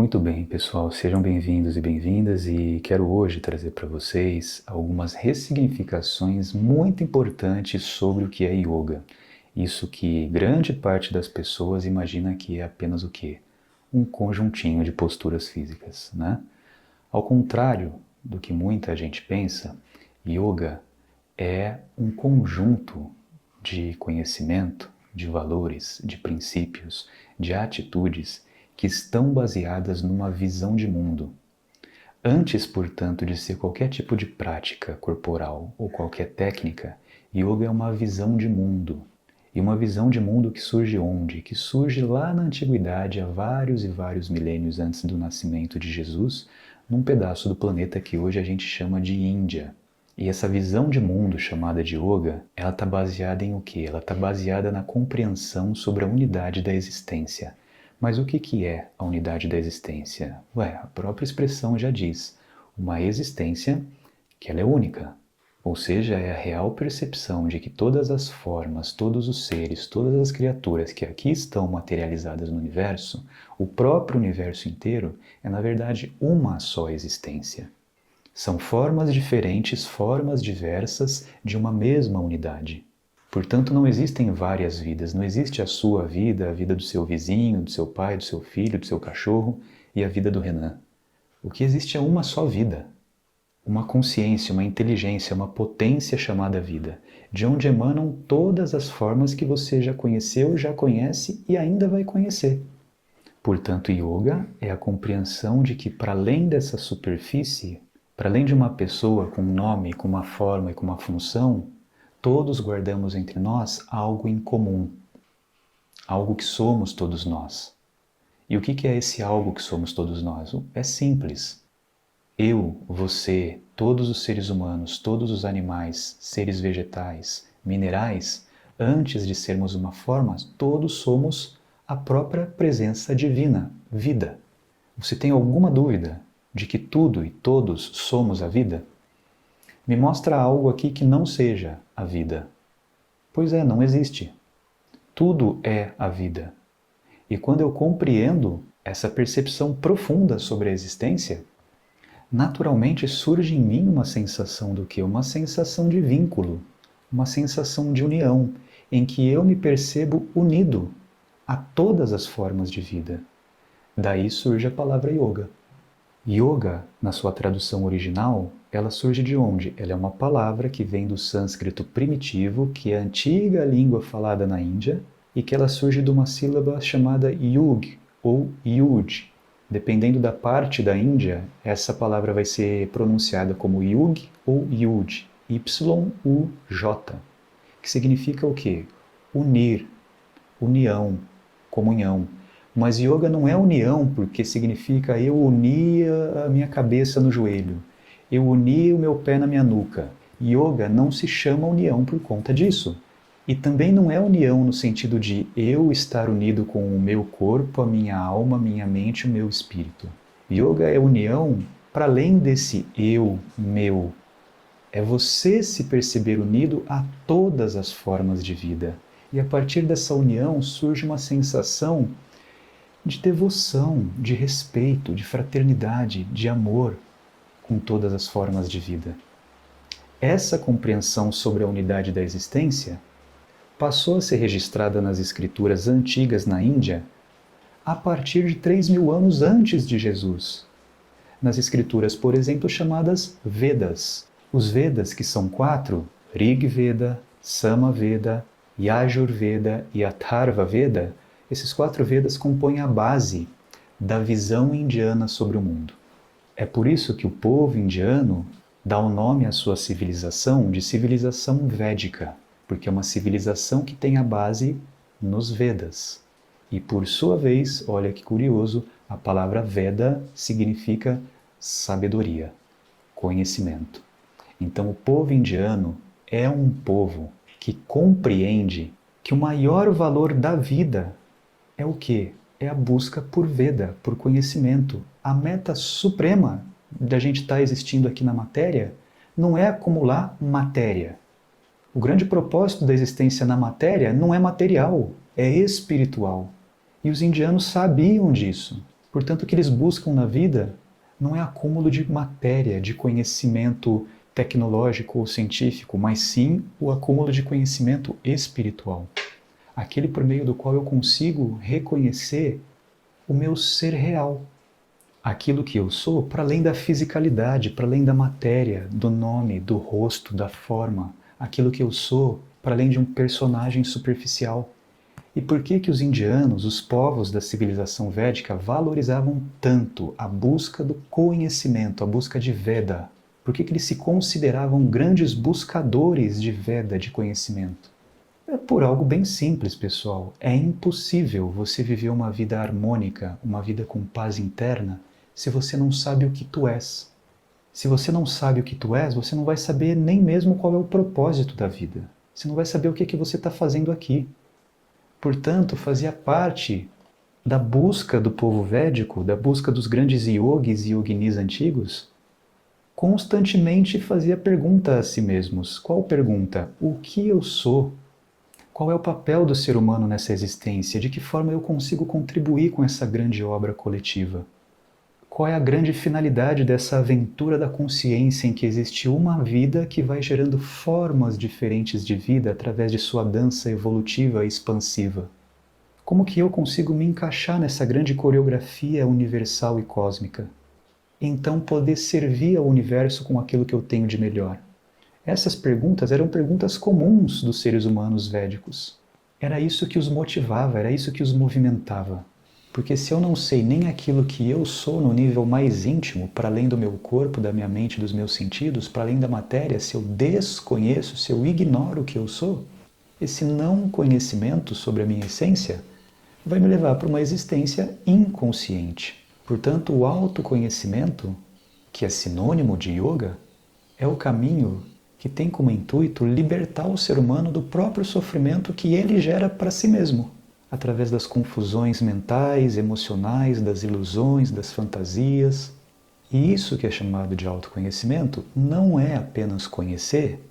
Muito bem, pessoal, sejam bem-vindos e bem-vindas e quero hoje trazer para vocês algumas ressignificações muito importantes sobre o que é yoga. Isso que grande parte das pessoas imagina que é apenas o quê? Um conjuntinho de posturas físicas, né? Ao contrário do que muita gente pensa, yoga é um conjunto de conhecimento, de valores, de princípios, de atitudes que estão baseadas numa visão de mundo. Antes, portanto, de ser qualquer tipo de prática corporal ou qualquer técnica, yoga é uma visão de mundo. E uma visão de mundo que surge onde? Que surge lá na antiguidade, há vários e vários milênios antes do nascimento de Jesus, num pedaço do planeta que hoje a gente chama de Índia. E essa visão de mundo chamada de yoga, ela está baseada em o quê? Ela está baseada na compreensão sobre a unidade da existência. Mas o que é a unidade da existência? A própria expressão já diz, uma existência que ela é única. Ou seja, é a real percepção de que todas as formas, todos os seres, todas as criaturas que aqui estão materializadas no universo, o próprio universo inteiro, é na verdade uma só existência. São formas diferentes, formas diversas de uma mesma unidade. Portanto, não existem várias vidas, não existe a sua vida, a vida do seu vizinho, do seu pai, do seu filho, do seu cachorro e a vida do Renan. O que existe é uma só vida. Uma consciência, uma inteligência, uma potência chamada vida, de onde emanam todas as formas que você já conheceu, já conhece e ainda vai conhecer. Portanto, yoga é a compreensão de que, para além dessa superfície, para além de uma pessoa com um nome, com uma forma e com uma função, todos guardamos entre nós algo em comum, algo que somos todos nós. E o que é esse algo que somos todos nós? É simples. Eu, você, todos os seres humanos, todos os animais, seres vegetais, minerais, antes de sermos uma forma, todos somos a própria presença divina, vida. Você tem alguma dúvida de que tudo e todos somos a vida? Me mostra algo aqui que não seja a vida. Pois é, não existe. Tudo é a vida. E quando eu compreendo essa percepção profunda sobre a existência, naturalmente surge em mim uma sensação do quê? Uma sensação de vínculo, uma sensação de união, em que eu me percebo unido a todas as formas de vida. Daí surge a palavra yoga. Yoga, na sua tradução original, ela surge de onde? Ela é uma palavra que vem do sânscrito primitivo, que é a antiga língua falada na Índia, e que ela surge de uma sílaba chamada yug ou yud. Dependendo da parte da Índia, essa palavra vai ser pronunciada como yug ou yud, Y-U-J, que significa o quê? Unir, união, comunhão. Mas yoga não é união porque significa eu unir a minha cabeça no joelho, eu unir o meu pé na minha nuca. Yoga não se chama união por conta disso. E também não é união no sentido de eu estar unido com o meu corpo, a minha alma, a minha mente, o meu espírito. Yoga é união para além desse eu, meu. É você se perceber unido a todas as formas de vida. E a partir dessa união surge uma sensação de devoção, de respeito, de fraternidade, de amor com todas as formas de vida. Essa compreensão sobre a unidade da existência passou a ser registrada nas escrituras antigas na Índia a partir de 3.000 anos antes de Jesus. Nas escrituras, por exemplo, chamadas Vedas. Os Vedas, que são 4, Rig Veda, Sama Veda, Yajur Veda e Atharva Veda, esses 4 Vedas compõem a base da visão indiana sobre o mundo. É por isso que o povo indiano dá o nome à sua civilização de civilização védica, porque é uma civilização que tem a base nos Vedas. E por sua vez, olha que curioso, a palavra Veda significa sabedoria, conhecimento. Então o povo indiano é um povo que compreende que o maior valor da vida é o quê? É a busca por Veda, por conhecimento. A meta suprema da gente estar existindo aqui na matéria não é acumular matéria. O grande propósito da existência na matéria não é material, é espiritual. E os indianos sabiam disso. Portanto, o que eles buscam na vida não é acúmulo de matéria, de conhecimento tecnológico ou científico, mas sim o acúmulo de conhecimento espiritual. Aquele por meio do qual eu consigo reconhecer o meu ser real. Aquilo que eu sou para além da fisicalidade, para além da matéria, do nome, do rosto, da forma. Aquilo que eu sou para além de um personagem superficial. E por que que os indianos, os povos da civilização védica, valorizavam tanto a busca do conhecimento, a busca de Veda? Por que que eles se consideravam grandes buscadores de Veda, de conhecimento? É por algo bem simples, pessoal. É impossível você viver uma vida harmônica, uma vida com paz interna, se você não sabe o que tu és. Se você não sabe o que tu és, você não vai saber nem mesmo qual é o propósito da vida. Você não vai saber o que você está fazendo aqui. Portanto, fazia parte da busca do povo védico, da busca dos grandes yogis e yoginis antigos, constantemente fazia pergunta a si mesmos. Qual pergunta? O que eu sou? Qual é o papel do ser humano nessa existência? De que forma eu consigo contribuir com essa grande obra coletiva? Qual é a grande finalidade dessa aventura da consciência em que existe uma vida que vai gerando formas diferentes de vida através de sua dança evolutiva e expansiva? Como que eu consigo me encaixar nessa grande coreografia universal e cósmica? Então poder servir ao universo com aquilo que eu tenho de melhor. Essas perguntas eram perguntas comuns dos seres humanos védicos. Era isso que os motivava, era isso que os movimentava. Porque se eu não sei nem aquilo que eu sou no nível mais íntimo, para além do meu corpo, da minha mente, dos meus sentidos, para além da matéria, se eu desconheço, se eu ignoro o que eu sou, esse não conhecimento sobre a minha essência vai me levar para uma existência inconsciente. Portanto, o autoconhecimento, que é sinônimo de yoga, é o caminho que tem como intuito libertar o ser humano do próprio sofrimento que ele gera para si mesmo, através das confusões mentais, emocionais, das ilusões, das fantasias. E isso que é chamado de autoconhecimento não é apenas conhecer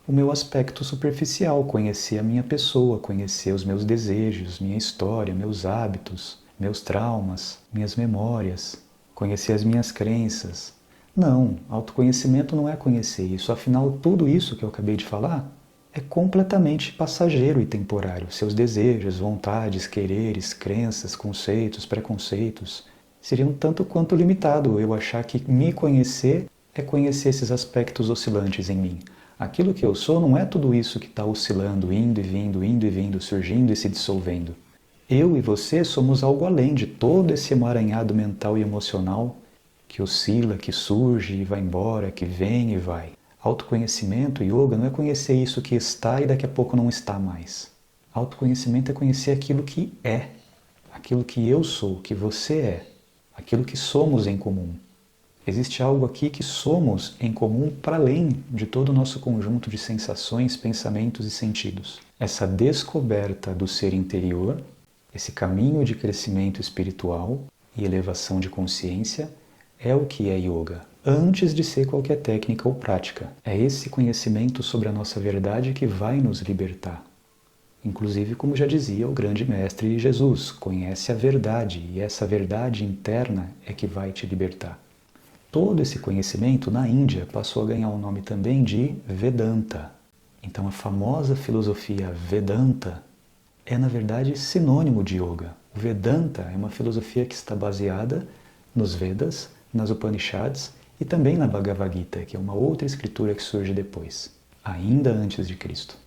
o meu aspecto superficial, conhecer a minha pessoa, conhecer os meus desejos, minha história, meus hábitos, meus traumas, minhas memórias, conhecer as minhas crenças. Não, autoconhecimento não é conhecer isso, afinal tudo isso que eu acabei de falar é completamente passageiro e temporário. Seus desejos, vontades, quereres, crenças, conceitos, preconceitos seriam tanto quanto limitado eu achar que me conhecer é conhecer esses aspectos oscilantes em mim. Aquilo que eu sou não é tudo isso que está oscilando, indo e vindo, surgindo e se dissolvendo. Eu e você somos algo além de todo esse emaranhado mental e emocional que oscila, que surge e vai embora, que vem e vai. Autoconhecimento, yoga, não é conhecer isso que está e daqui a pouco não está mais. Autoconhecimento é conhecer aquilo que é, aquilo que eu sou, que você é, aquilo que somos em comum. Existe algo aqui que somos em comum para além de todo o nosso conjunto de sensações, pensamentos e sentidos. Essa descoberta do ser interior, esse caminho de crescimento espiritual e elevação de consciência é o que é yoga, antes de ser qualquer técnica ou prática. É esse conhecimento sobre a nossa verdade que vai nos libertar. Inclusive, como já dizia o grande mestre Jesus, conhece a verdade e essa verdade interna é que vai te libertar. Todo esse conhecimento na Índia passou a ganhar o nome também de Vedanta. Então a famosa filosofia Vedanta é na verdade sinônimo de yoga. O Vedanta é uma filosofia que está baseada nos Vedas, nas Upanishads e também na Bhagavad Gita, que é uma outra escritura que surge depois, ainda antes de Cristo.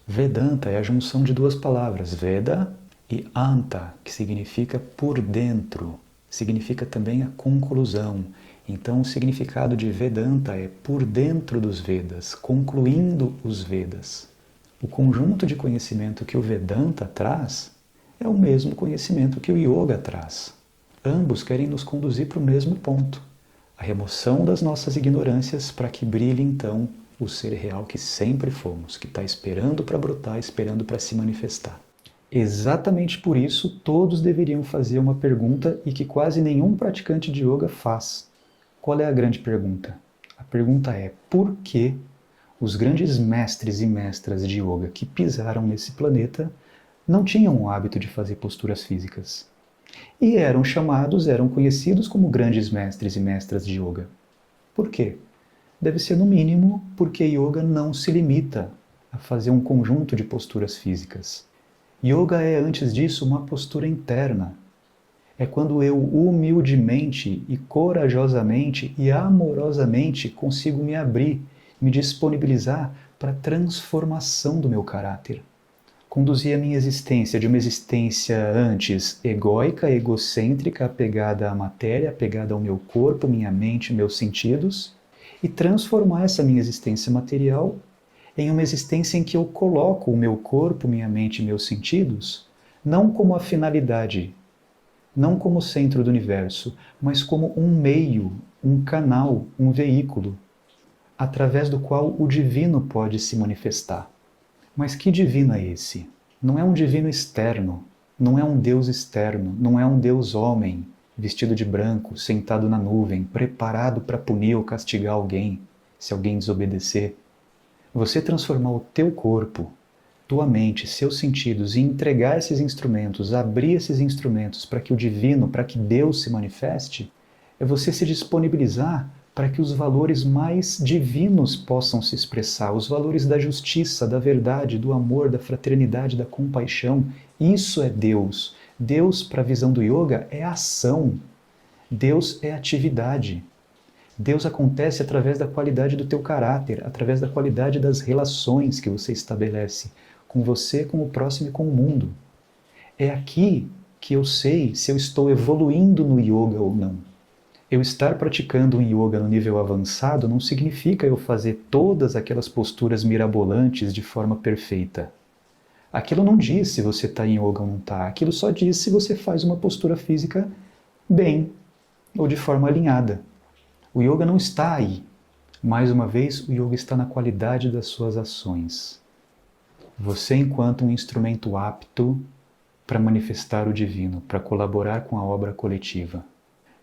Vedanta é a junção de duas palavras, Veda e Anta, que significa por dentro, significa também a conclusão. Então o significado de Vedanta é por dentro dos Vedas, concluindo os Vedas. O conjunto de conhecimento que o Vedanta traz é o mesmo conhecimento que o Yoga traz. Ambos querem nos conduzir para o mesmo ponto, a remoção das nossas ignorâncias para que brilhe então o ser real que sempre fomos, que está esperando para brotar, esperando para se manifestar. Exatamente por isso, todos deveriam fazer uma pergunta e que quase nenhum praticante de yoga faz. Qual é a grande pergunta? A pergunta é: por que os grandes mestres e mestras de yoga que pisaram nesse planeta não tinham o hábito de fazer posturas físicas? e eram conhecidos como grandes mestres e mestras de yoga. Por quê? Deve ser, no mínimo, porque yoga não se limita a fazer um conjunto de posturas físicas. Yoga é, antes disso, uma postura interna. É quando eu humildemente e corajosamente e amorosamente consigo me abrir, me disponibilizar para a transformação do meu caráter. Conduzir a minha existência de uma existência antes egóica, egocêntrica, apegada à matéria, apegada ao meu corpo, minha mente, meus sentidos, e transformar essa minha existência material em uma existência em que eu coloco o meu corpo, minha mente e meus sentidos não como a finalidade, não como o centro do universo, mas como um meio, um canal, um veículo, através do qual o divino pode se manifestar. Mas que divino é esse? Não é um divino externo, não é um Deus externo, não é um Deus homem, vestido de branco, sentado na nuvem, preparado para punir ou castigar alguém, se alguém desobedecer. Você transformar o teu corpo, tua mente, seus sentidos e entregar esses instrumentos, abrir esses instrumentos para que o divino, para que Deus se manifeste, é você se disponibilizar para que os valores mais divinos possam se expressar, os valores da justiça, da verdade, do amor, da fraternidade, da compaixão. Isso é Deus. Deus, para a visão do yoga, é ação. Deus é atividade. Deus acontece através da qualidade do teu caráter, através da qualidade das relações que você estabelece com você, com o próximo e com o mundo. É aqui que eu sei se eu estou evoluindo no yoga ou não. Eu estar praticando um yoga no nível avançado não significa eu fazer todas aquelas posturas mirabolantes de forma perfeita. Aquilo não diz se você está em yoga ou não está. Aquilo só diz se você faz uma postura física bem ou de forma alinhada. O yoga não está aí. Mais uma vez, o yoga está na qualidade das suas ações. Você, enquanto um instrumento apto para manifestar o divino, para colaborar com a obra coletiva.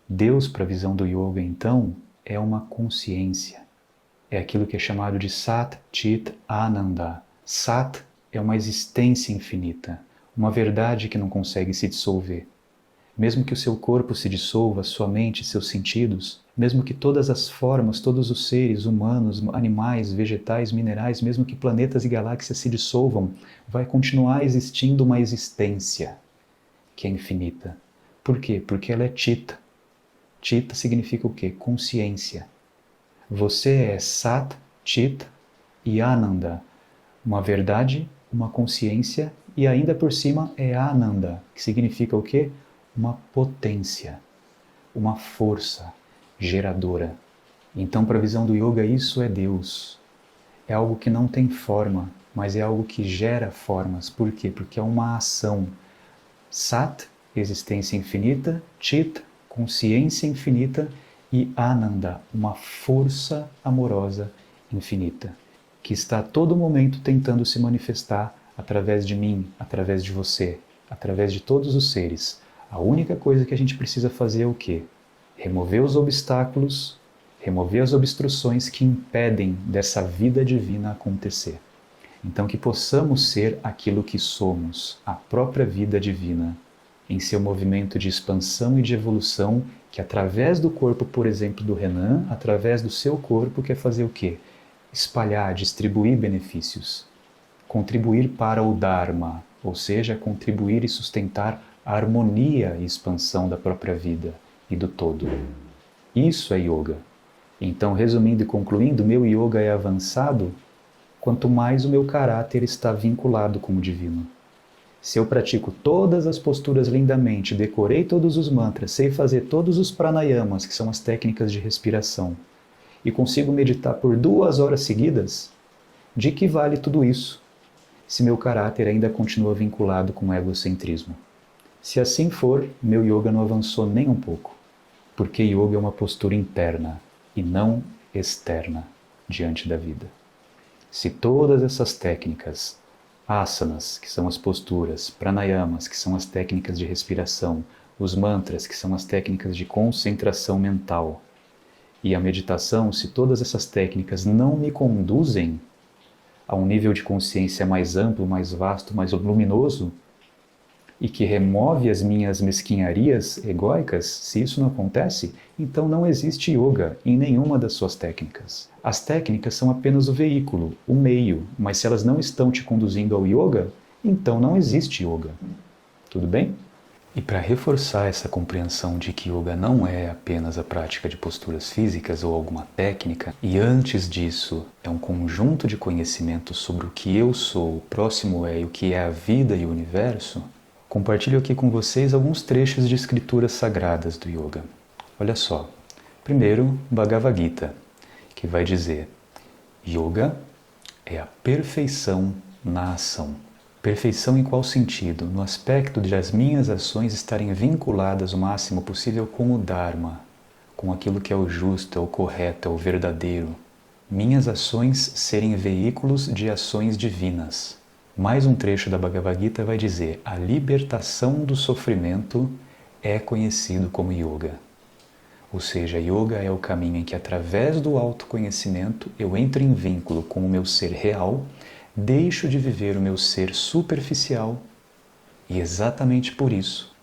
Deus, para a visão do yoga, então, é uma consciência. É aquilo que é chamado de Sat Chit Ananda. Sat é uma existência infinita, uma verdade que não consegue se dissolver. Mesmo que o seu corpo se dissolva, sua mente, seus sentidos, mesmo que todas as formas, todos os seres humanos, animais, vegetais, minerais, mesmo que planetas e galáxias se dissolvam, vai continuar existindo uma existência que é infinita. Por quê? Porque ela é Chita. Chita significa o quê? Consciência. Você é Sat, Chit e Ananda. Uma verdade, uma consciência e ainda por cima é Ananda, que significa o quê? Uma potência, uma força geradora. Então, para a visão do yoga, isso é Deus. É algo que não tem forma, mas é algo que gera formas. Por quê? Porque é uma ação. Sat, existência infinita, Chit, consciência infinita e Ananda, uma força amorosa infinita, que está a todo momento tentando se manifestar através de mim, através de você, através de todos os seres. A única coisa que a gente precisa fazer é o quê? Remover os obstáculos, remover as obstruções que impedem dessa vida divina acontecer. Então que possamos ser aquilo que somos, a própria vida divina, em seu movimento de expansão e de evolução, que através do corpo, por exemplo, do Renan, através do seu corpo, quer fazer o quê? Espalhar, distribuir benefícios, contribuir para o Dharma, ou seja, contribuir e sustentar a harmonia e expansão da própria vida e do todo. Isso é yoga. Então, resumindo e concluindo, meu yoga é avançado quanto mais o meu caráter está vinculado com o divino. Se eu pratico todas as posturas lindamente, decorei todos os mantras, sei fazer todos os pranayamas, que são as técnicas de respiração, e consigo meditar por 2 horas seguidas, de que vale tudo isso, se meu caráter ainda continua vinculado com o egocentrismo? Se assim for, meu yoga não avançou nem um pouco, porque yoga é uma postura interna e não externa diante da vida. Se todas essas técnicas, asanas, que são as posturas, pranayamas, que são as técnicas de respiração, os mantras, que são as técnicas de concentração mental, e a meditação, se todas essas técnicas não me conduzem a um nível de consciência mais amplo, mais vasto, mais luminoso, e que remove as minhas mesquinharias egóicas, se isso não acontece, então não existe yoga em nenhuma das suas técnicas. As técnicas são apenas o veículo, o meio, mas se elas não estão te conduzindo ao yoga, então não existe yoga. Tudo bem? E para reforçar essa compreensão de que yoga não é apenas a prática de posturas físicas ou alguma técnica, e antes disso é um conjunto de conhecimentos sobre o que eu sou, o próximo é e o que é a vida e o universo, compartilho aqui com vocês alguns trechos de escrituras sagradas do yoga. Olha só. Primeiro, Bhagavad Gita, que vai dizer: Yoga é a perfeição na ação. Perfeição em qual sentido? No aspecto de as minhas ações estarem vinculadas o máximo possível com o Dharma, com aquilo que é o justo, é o correto, é o verdadeiro. Minhas ações serem veículos de ações divinas. Mais um trecho da Bhagavad Gita vai dizer: a libertação do sofrimento é conhecido como yoga. Ou seja, yoga é o caminho em que, através do autoconhecimento, eu entro em vínculo com o meu ser real, deixo de viver o meu ser superficial e, exatamente por isso,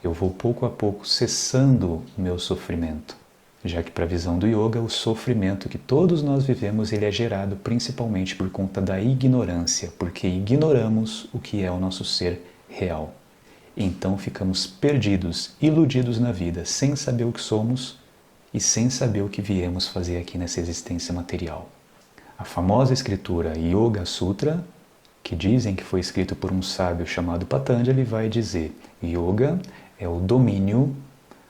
eu vou pouco a pouco cessando o meu sofrimento. Já que, para a visão do yoga, o sofrimento que todos nós vivemos ele é gerado principalmente por conta da ignorância, porque ignoramos o que é o nosso ser real. Então ficamos perdidos, iludidos na vida, sem saber o que somos e sem saber o que viemos fazer aqui nessa existência material. A famosa escritura Yoga Sutra, que dizem que foi escrito por um sábio chamado Patanjali, vai dizer: Yoga é o domínio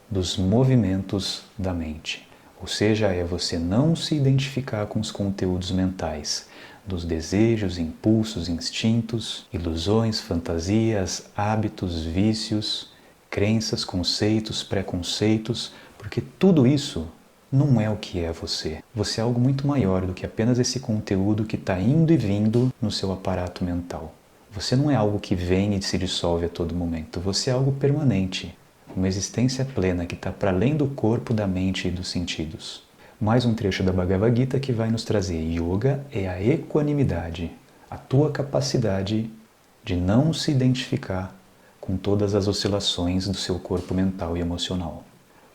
dos movimentos da mente. Ou seja, é você não se identificar com os conteúdos mentais, dos desejos, impulsos, instintos, ilusões, fantasias, hábitos, vícios, crenças, conceitos, preconceitos, porque tudo isso não é o que é você. Você é algo muito maior do que apenas esse conteúdo que está indo e vindo no seu aparato mental. Você não é algo que vem e se dissolve a todo momento. Você é algo permanente, uma existência plena que está para além do corpo, da mente e dos sentidos. Mais um trecho da Bhagavad Gita que vai nos trazer: Yoga é a equanimidade, a tua capacidade de não se identificar com todas as oscilações do seu corpo mental e emocional.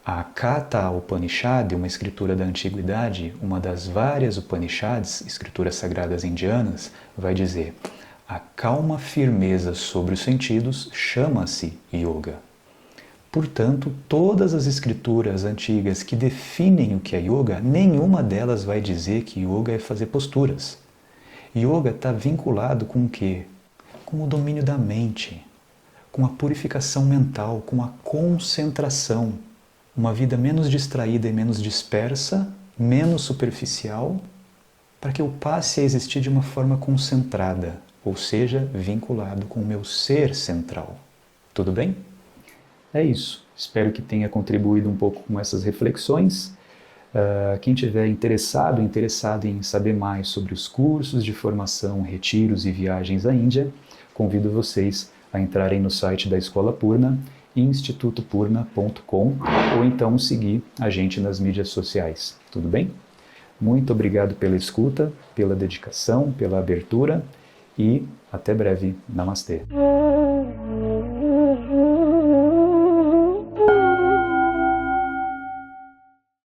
A Katha Upanishad, uma escritura da antiguidade, uma das várias Upanishads, escrituras sagradas indianas, vai dizer: a calma firmeza sobre os sentidos chama-se Yoga. Portanto, todas as escrituras antigas que definem o que é yoga, nenhuma delas vai dizer que yoga é fazer posturas. Yoga está vinculado com o quê? Com o domínio da mente, com a purificação mental, com a concentração. Uma vida menos distraída e menos dispersa, menos superficial, para que eu passe a existir de uma forma concentrada, ou seja, vinculado com o meu ser central. Tudo bem? É isso. Espero que tenha contribuído um pouco com essas reflexões. Quem tiver interessado em saber mais sobre os cursos de formação, retiros e viagens à Índia, convido vocês a entrarem no site da Escola Purna, institutopurna.com, ou então seguir a gente nas mídias sociais. Tudo bem? Muito obrigado pela escuta, pela dedicação, pela abertura e até breve. Namastê.